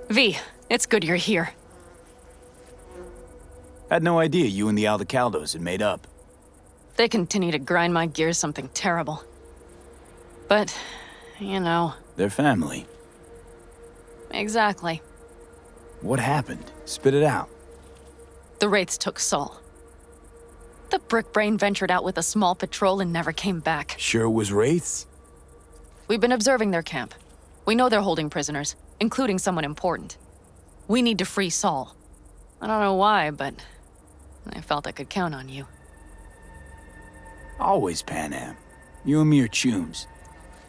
V, it's good you're here. Had no idea you and the Aldecaldos had made up. They continue to grind my gears something terrible. But, you know... They're family. Exactly. What happened? Spit it out. The Wraiths took Saul. The Brickbrain ventured out with a small patrol and never came back. Sure it was Wraiths? We've been observing their camp. We know they're holding prisoners, including someone important. We need to free Saul. I don't know why, but I felt I could count on you. Always Panam. You and me are chums.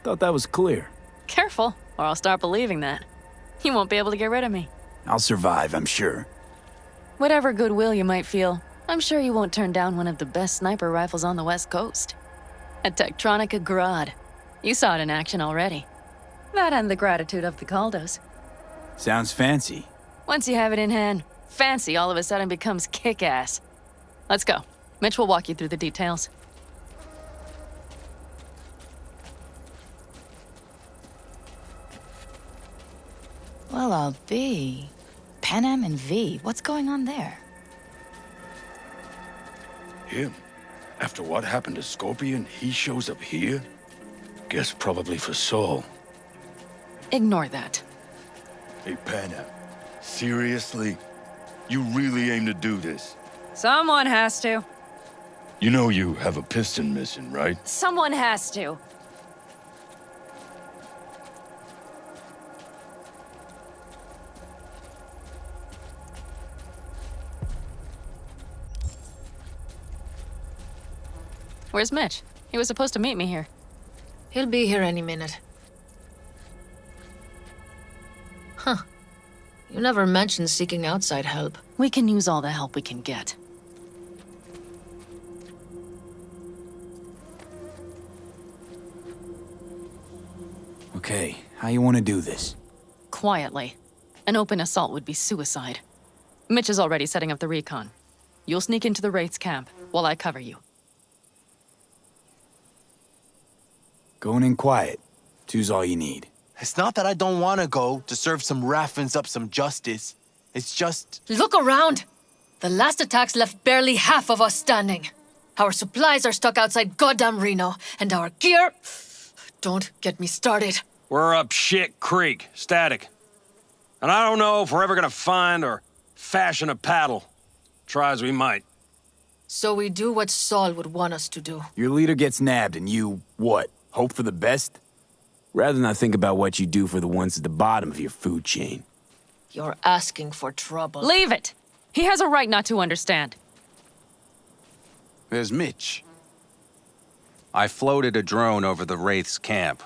Thought that was clear. Careful, or I'll start believing that. You won't be able to get rid of me. I'll survive, I'm sure. Whatever goodwill you might feel, I'm sure you won't turn down one of the best sniper rifles on the West Coast. A Tektronica Grad. You saw it in action already. That and the gratitude of the Caldos. Sounds fancy. Once you have it in hand, fancy all of a sudden becomes kick-ass. Let's go. Mitch will walk you through the details. Well, I'll be. Panam and V, what's going on there? Him? After what happened to Scorpion, he shows up here? Guess probably for Saul. Ignore that. Hey, Panam. Seriously? You really aim to do this? Someone has to. You know you have a piston missing, right? Someone has to. Where's Mitch? He was supposed to meet me here. He'll be here any minute. Huh. You never mentioned seeking outside help. We can use all the help we can get. Okay, how you want to do this? Quietly. An open assault would be suicide. Mitch is already setting up the recon. You'll sneak into the Wraith's camp while I cover you. Going in quiet. Two's all you need. It's not that I don't want to go to serve some Raffins up some justice. It's just... Look around! The last attacks left barely half of us standing. Our supplies are stuck outside goddamn Reno, and our gear... Don't get me started. We're up shit creek, static. And I don't know if we're ever gonna find or fashion a paddle. Try as we might. So we do what Saul would want us to do. Your leader gets nabbed and you, what, hope for the best? Rather not think about what you do for the ones at the bottom of your food chain. You're asking for trouble. Leave it! He has a right not to understand. There's Mitch. I floated a drone over the Wraith's camp.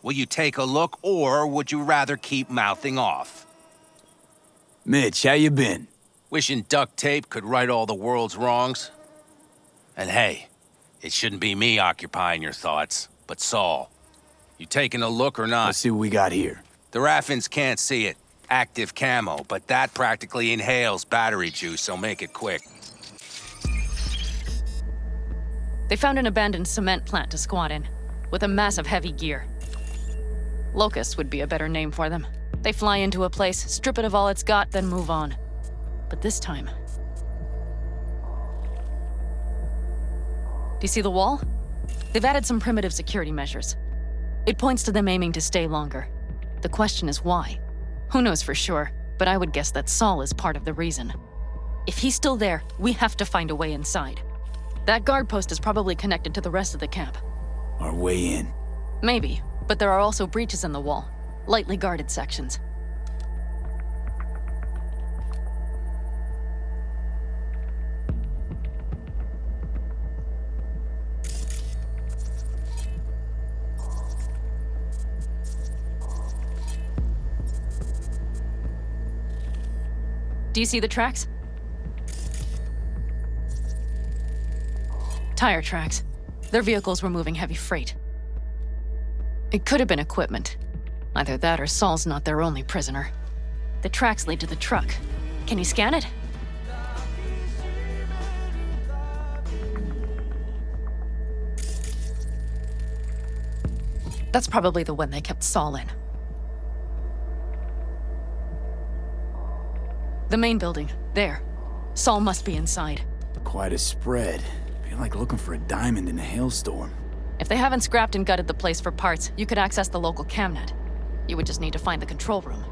Will you take a look, or would you rather keep mouthing off? Mitch, how you been? Wishing duct tape could right all the world's wrongs? And hey, it shouldn't be me occupying your thoughts, but Saul. You taking a look or not? Let's see what we got here. The Raffins can't see it. Active camo, but that practically inhales battery juice, so make it quick. They found an abandoned cement plant to squat in, with a massive heavy gear. Locust would be a better name for them. They fly into a place, strip it of all it's got, then move on. But this time... Do you see the wall? They've added some primitive security measures. It points to them aiming to stay longer. The question is why? Who knows for sure, but I would guess that Saul is part of the reason. If he's still there, we have to find a way inside. That guard post is probably connected to the rest of the camp. Our way in. Maybe, but there are also breaches in the wall, lightly guarded sections. Do you see the tracks? Tire tracks. Their vehicles were moving heavy freight. It could have been equipment. Either that or Saul's not their only prisoner. The tracks lead to the truck. Can you scan it? That's probably the one they kept Saul in. The main building. There. Saul must be inside. Quite a spread. Feel like looking for a diamond in a hailstorm. If they haven't scrapped and gutted the place for parts, you could access the local camnet. You would just need to find the control room.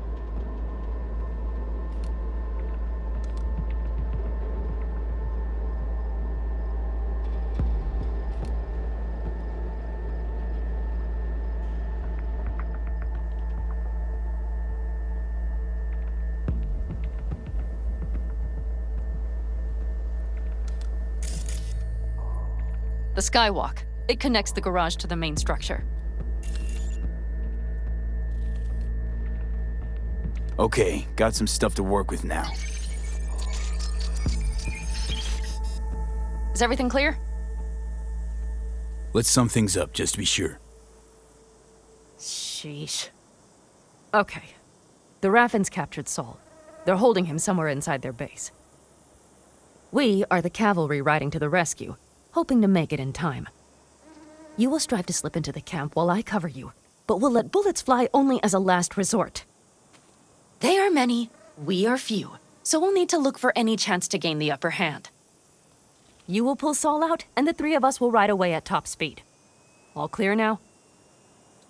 The skywalk. It connects the garage to the main structure. Okay, got some stuff to work with now. Is everything clear? Let's sum things up, just to be sure. Sheesh. Okay. The Raffins captured Saul. They're holding him somewhere inside their base. We are the cavalry riding to the rescue, hoping to make it in time. You will strive to slip into the camp while I cover you, but we'll let bullets fly only as a last resort. They are many, we are few, so we'll need to look for any chance to gain the upper hand. You will pull Saul out, and the three of us will ride away at top speed. All clear now?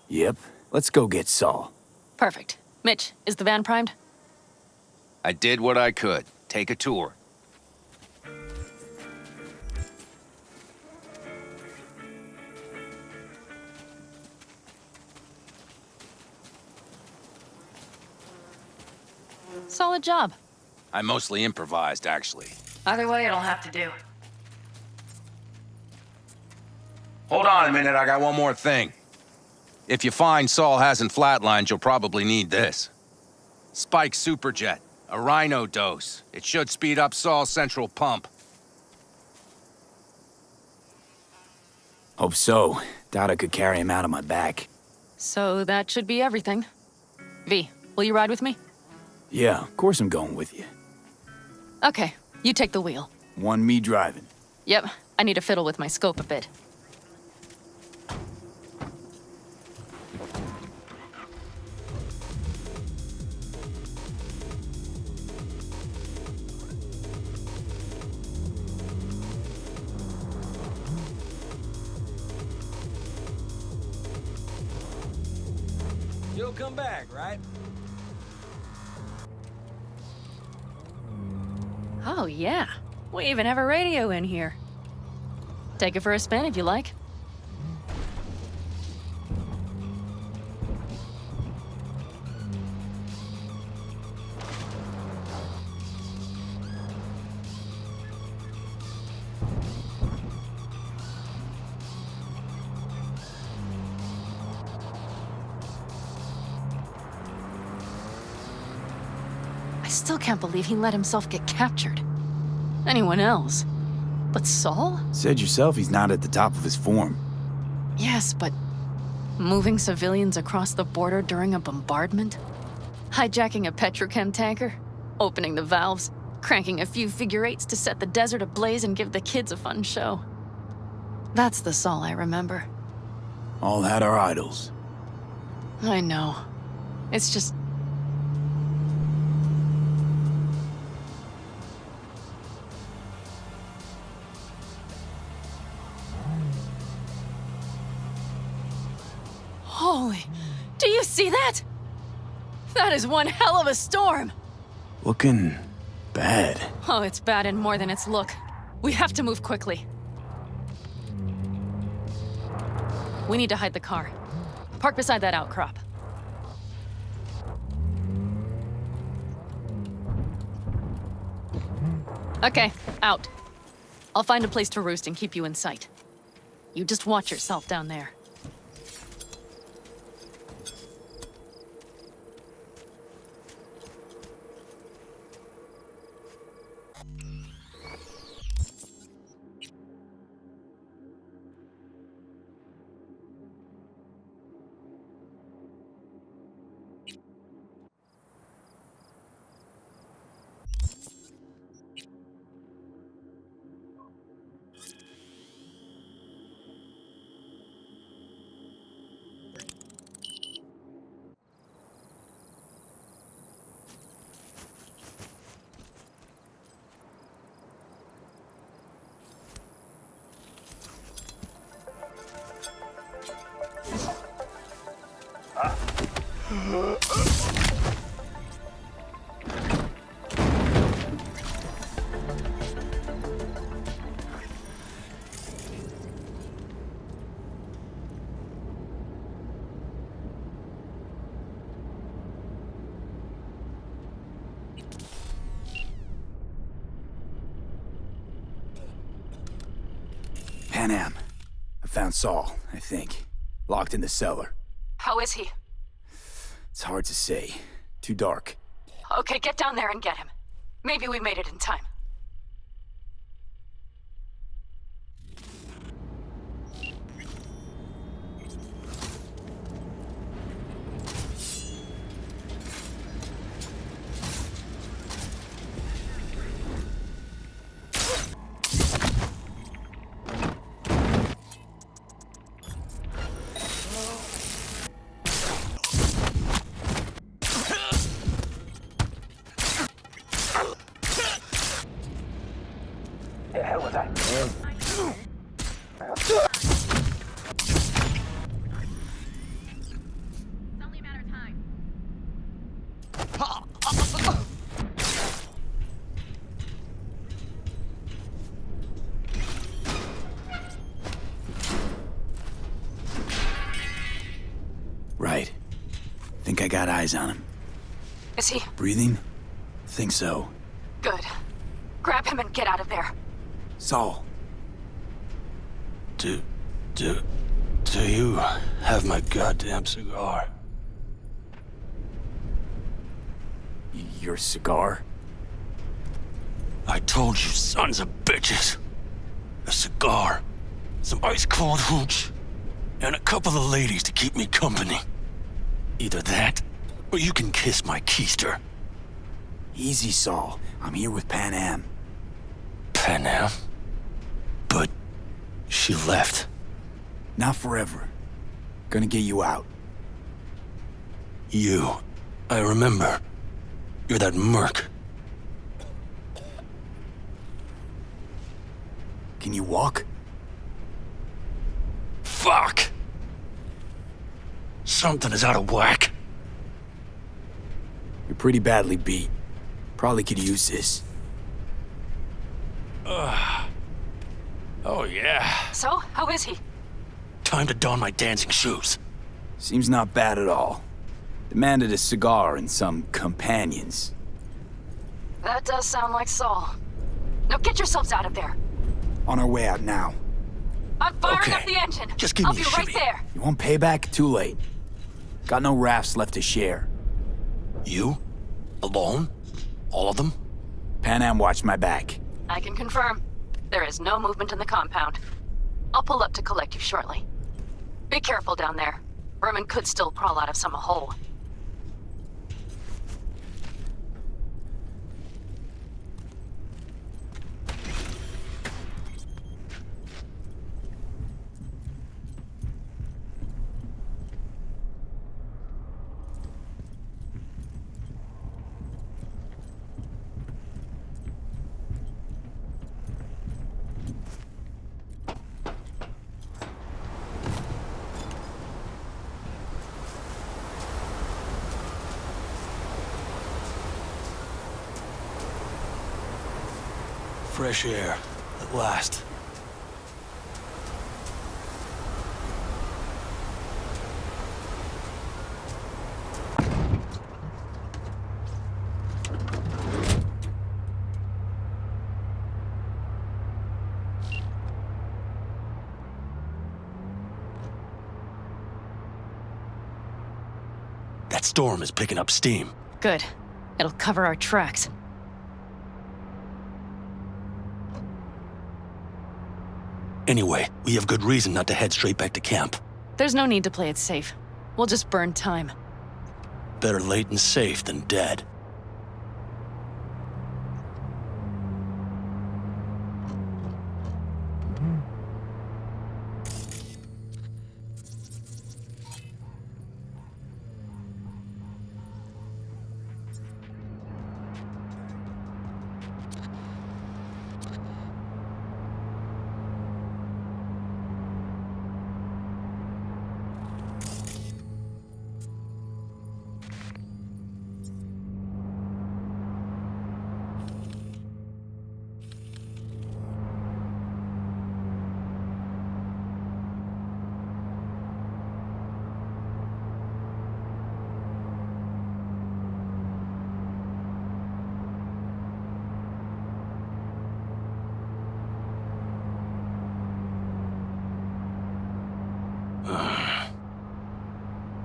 Yep, let's go get Saul. Perfect. Mitch, is the van primed? I did what I could. Take a tour. Solid job. I mostly improvised, actually. Either way, it'll have to do. Hold on a minute, I got one more thing. If you find Saul hasn't flatlined, you'll probably need this. Spike Superjet, a rhino dose. It should speed up Saul's central pump. Hope so. Doubt I could carry him out on my back. So that should be everything. V, will you ride with me? Yeah, of course I'm going with you. Okay, you take the wheel. One me driving. Yep, I need to fiddle with my scope a bit. You'll come back, right? Oh, yeah. We even have a radio in here. Take it for a spin if you like. I still can't believe he let himself get captured. Anyone else? But Saul? Said yourself he's not at the top of his form. Yes, but moving civilians across the border during a bombardment? Hijacking a petrochem tanker? Opening the valves? Cranking a few figure eights to set the desert ablaze and give the kids a fun show? That's the Saul I remember. All had our idols. I know. It's just... Holy, do you see that? That is one hell of a storm. Looking bad. Oh, it's bad and more than its look. We have to move quickly. We need to hide the car. Park beside that outcrop. Okay, out. I'll find a place to roost and keep you in sight. You just watch yourself down there. Panam. I found Saul, I think. Locked in the cellar. How is he? It's hard to say. Too dark. Okay, get down there and get him. Maybe we made it in time. Right. Think I got eyes on him. Is he? Breathing? Think so. Good. Grab him and get out of there. Saul. Do you have my goddamn cigar? Your cigar? I told you, sons of bitches. A cigar, some ice-cold hooch, and a couple of ladies to keep me company. Either that, or you can kiss my keister. Easy, Saul. I'm here with Panam. Panam? But she left. Not forever. Gonna get you out. You. I remember. You're that merc. Can you walk? Fuck! Something is out of whack. You're pretty badly beat. Probably could use this. Oh yeah. So, how is he? Time to don my dancing shoes. Seems not bad at all. Demanded a cigar and some companions. That does sound like Saul. Now get yourselves out of there. On our way out now. I'm firing Okay. up the engine. Just give I'll me be a right shimmy. there. You want payback? Too late. Got no rafts left to share. You? Alone? All of them? Panam watched my back. I can confirm. There is no movement in the compound. I'll pull up to collect you shortly. Be careful down there. Vermin could still crawl out of some hole. Fresh air, at last. That storm is picking up steam. Good. It'll cover our tracks. Anyway, we have good reason not to head straight back to camp. There's no need to play it safe. We'll just burn time. Better late and safe than dead.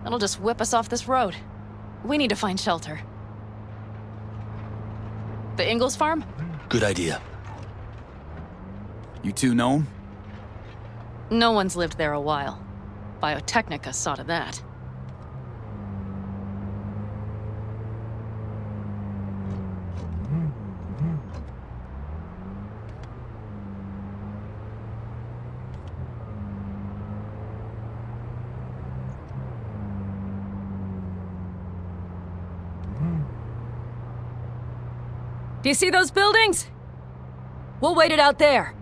That'll just whip us off this road. We need to find shelter. The Ingalls farm? Good idea. You two know him? No one's lived there a while. Biotechnica saw to that. Do you see those buildings? We'll wait it out there.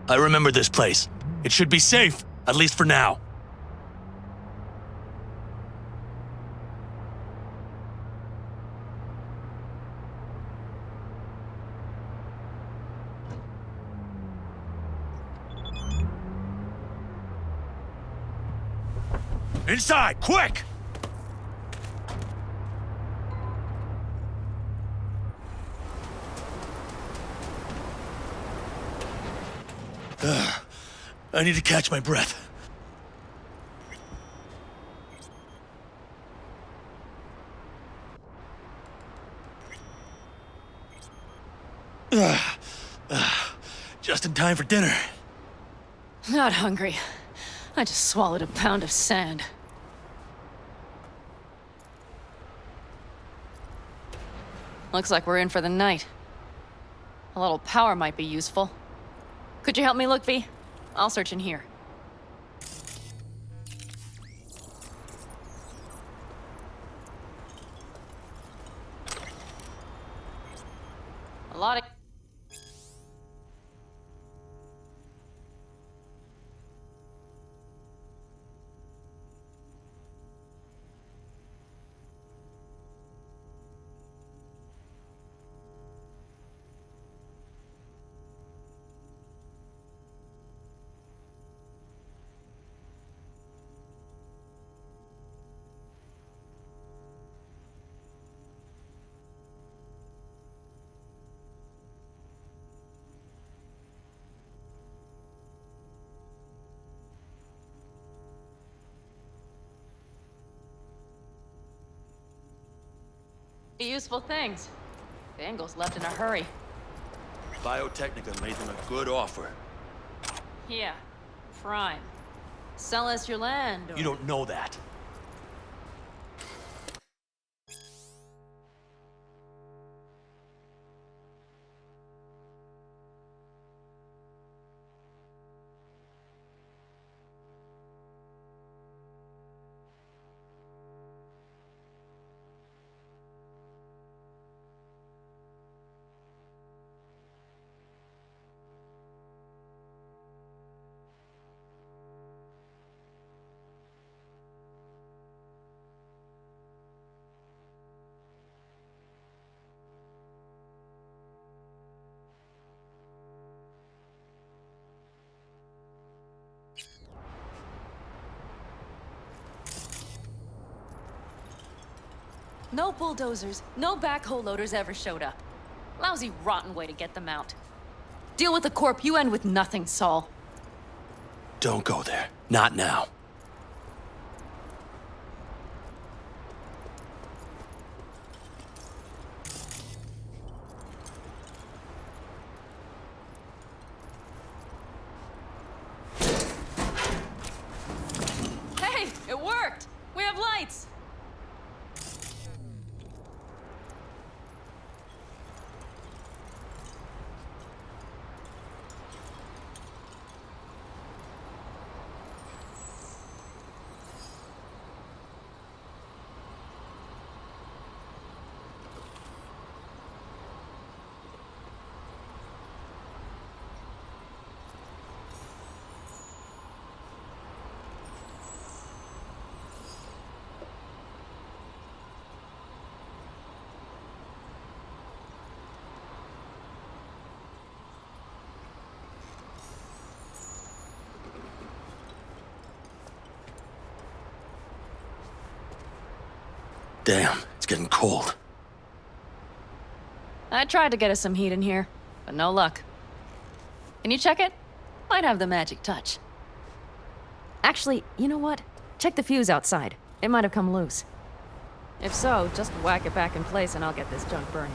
I remember this place. It should be safe, at least for now. Inside, quick! I need to catch my breath. Just in time for dinner. Not hungry. I just swallowed a pound of sand. Looks like we're in for the night. A little power might be useful. Could you help me look, V? I'll search in here. A lot of... useful things. The Ingalls left in a hurry. Biotechnica made them a good offer. Yeah, prime. Sell us your land, or... You don't know that. No bulldozers, no backhoe loaders ever showed up. Lousy, rotten way to get them out. Deal with the corp, you end with nothing, Saul. Don't go there. Not now. Hey, it worked! We have lights! Damn, it's getting cold. I tried to get us some heat in here, but no luck. Can you check it? Might have the magic touch. Actually, you know what? Check the fuse outside. It might have come loose. If so, just whack it back in place and I'll get this junk burning.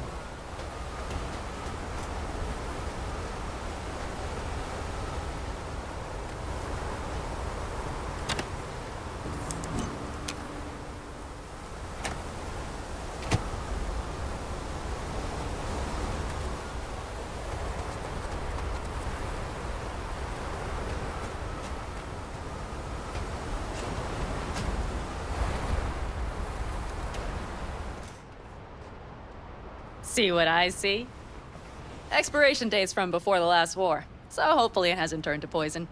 See what I see? Expiration date's from before the last war, so hopefully it hasn't turned to poison.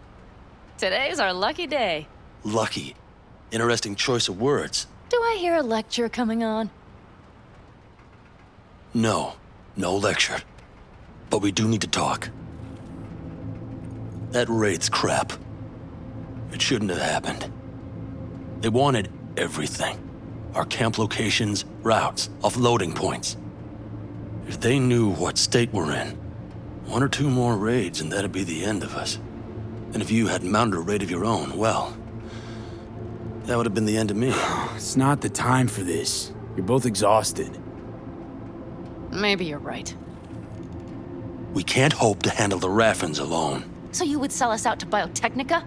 Today's our lucky day. Lucky. Interesting choice of words. Do I hear a lecture coming on? No lecture. But we do need to talk. That raid's crap. It shouldn't have happened. They wanted everything. Our camp locations, routes, offloading points. If they knew what state we're in, 1 or 2 more raids and that'd be the end of us. And if you had mounted a raid of your own, well, that would have been the end of me. It's not the time for this. You're both exhausted. Maybe you're right. We can't hope to handle the Raffens alone. So you would sell us out to Biotechnica?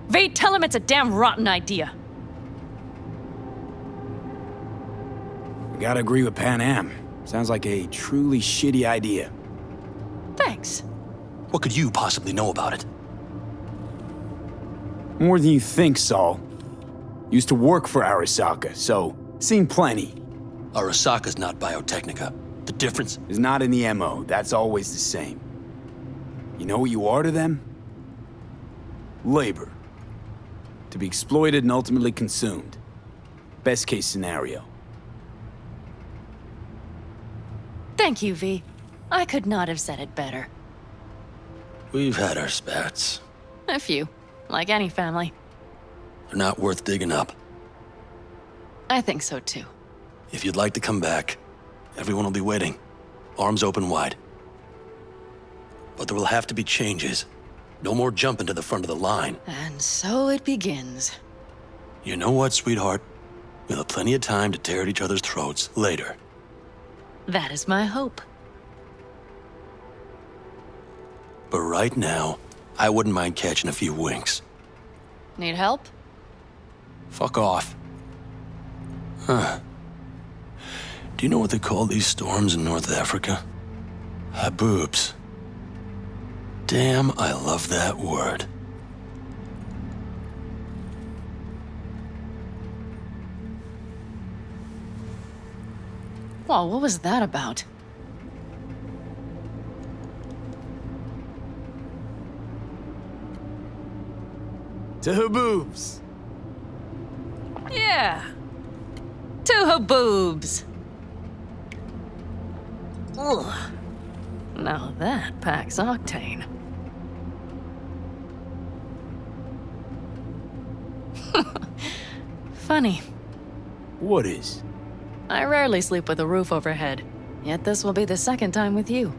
Vade, tell him it's a damn rotten idea. I gotta agree with Panam. Sounds like a truly shitty idea. Thanks. What could you possibly know about it? More than you think, Saul. Used to work for Arasaka, so seen plenty. Arasaka's not Biotechnica. The difference? Is not in the MO, that's always the same. You know what you are to them? Labor. To be exploited and ultimately consumed. Best case scenario. Thank you, V. I could not have said it better. We've had our spats. A few, like any family. They're not worth digging up. I think so too. If you'd like to come back, everyone will be waiting, arms open wide. But there will have to be changes. No more jumping to the front of the line. And so it begins. You know what, sweetheart? We'll have plenty of time to tear at each other's throats later. That is my hope. But right now, I wouldn't mind catching a few winks. Need help? Fuck off. Huh. Do you know what they call these storms in North Africa? Haboobs. Damn, I love that word. Well, what was that about? To her boobs. Yeah. To her boobs. Ugh. Now that packs octane. Funny. What is? I rarely sleep with a roof overhead, yet this will be the second time with you.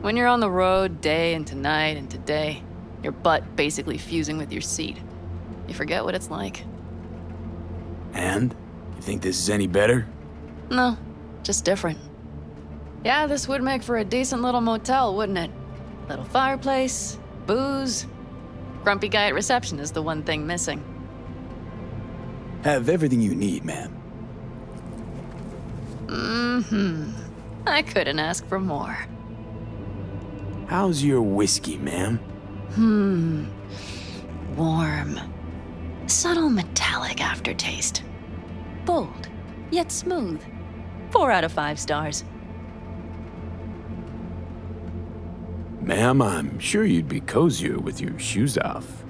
When you're on the road day into night into day, your butt basically fusing with your seat, you forget what it's like. And? You think this is any better? No, just different. Yeah, this would make for a decent little motel, wouldn't it? Little fireplace, booze. Grumpy guy at reception is the one thing missing. Have everything you need, ma'am. I couldn't ask for more. How's your whiskey, ma'am? Warm. Subtle metallic aftertaste. Bold, yet smooth. 4 out of 5 stars. Ma'am, I'm sure you'd be cozier with your shoes off.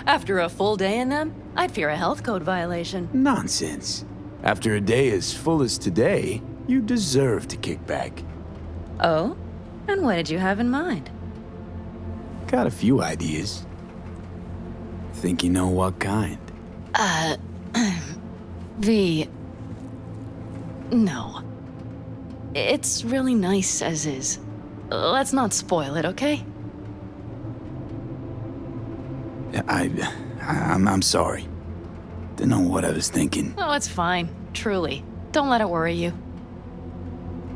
After a full day in them, I'd fear a health code violation. Nonsense. After a day as full as today, you deserve to kick back. Oh? And what did you have in mind? Got a few ideas. Think you know what kind? V. No. It's really nice as is. Let's not spoil it, okay? I'm sorry. Don't know what I was thinking. Oh, it's fine. Truly. Don't let it worry you.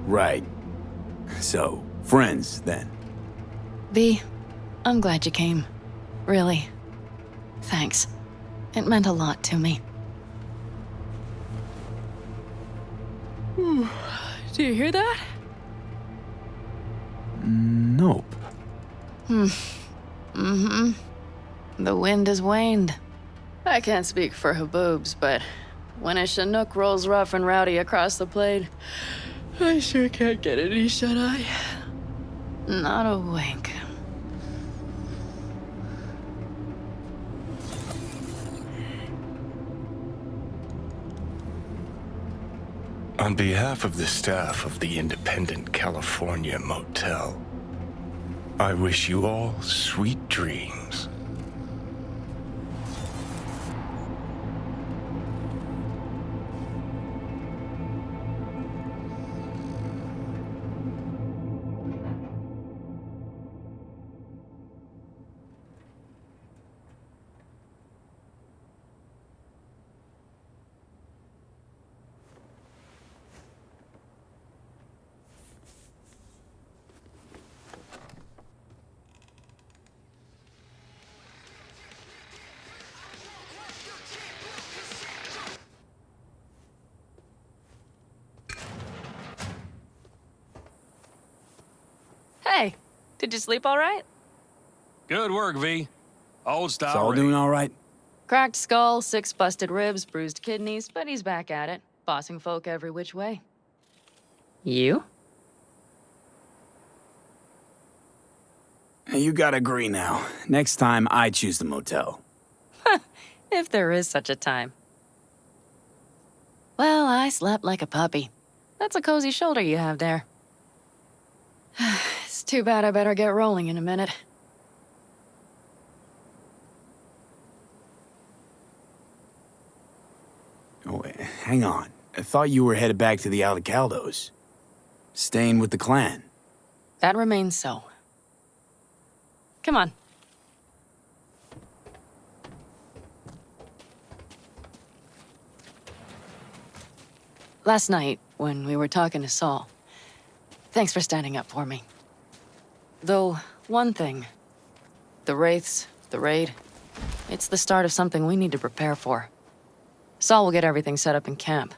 Right. So, friends, then. V, I'm glad you came. Really. Thanks. It meant a lot to me. Do you hear that? Nope. Mm-hmm. The wind has waned. I can't speak for Haboobs, but when a Chinook rolls rough and rowdy across the plain, I sure can't get any shut-eye. Not a wink. On behalf of the staff of the Independent California Motel, I wish you all sweet dreams. Hey, did you sleep all right? Good work, V. Old style. Saul ready. doing all right? Cracked skull, 6 busted ribs, bruised kidneys, but he's back at it, bossing folk every which way. You? Hey, you gotta agree now. Next time, I choose the motel. If there is such a time. Well, I slept like a puppy. That's a cozy shoulder you have there. It's too bad I better get rolling in a minute. Oh, wait, hang on. I thought you were headed back to the Aldecaldos. Staying with the clan. That remains so. Come on. Last night, when we were talking to Saul, thanks for standing up for me. Though, one thing. The Wraiths, the raid, it's the start of something we need to prepare for. Saul will get everything set up in camp.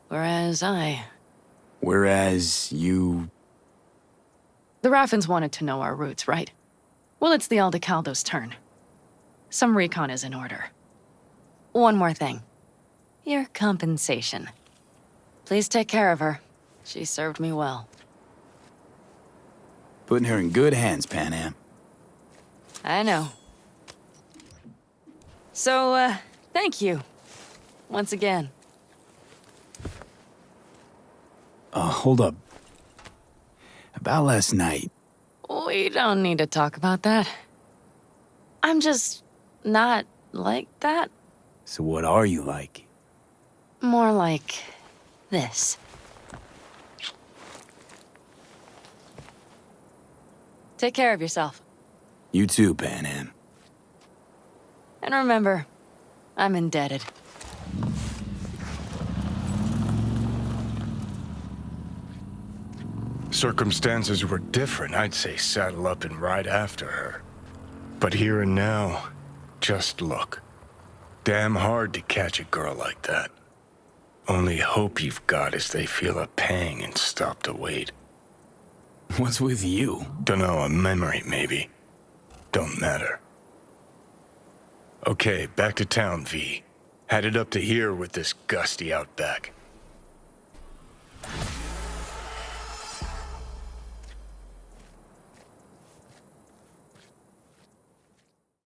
Whereas you... The Raffins wanted to know our roots, right? Well, it's the Aldecaldos' turn. Some recon is in order. One more thing. Your compensation. Please take care of her. She served me well. Putting her in good hands, Panam. I know. So, thank you. Once again. Hold up. About last night. We don't need to talk about that. I'm just not like that. So what are you like? More like this. Take care of yourself. You too, Panam. And remember, I'm indebted. Circumstances were different, I'd say saddle up and ride after her. But here and now, just look. Damn hard to catch a girl like that. Only hope you've got is they feel a pang and stop to wait. What's with you? Dunno, a memory maybe. Don't matter. Okay, back to town, V. Headed up to here with this gusty outback.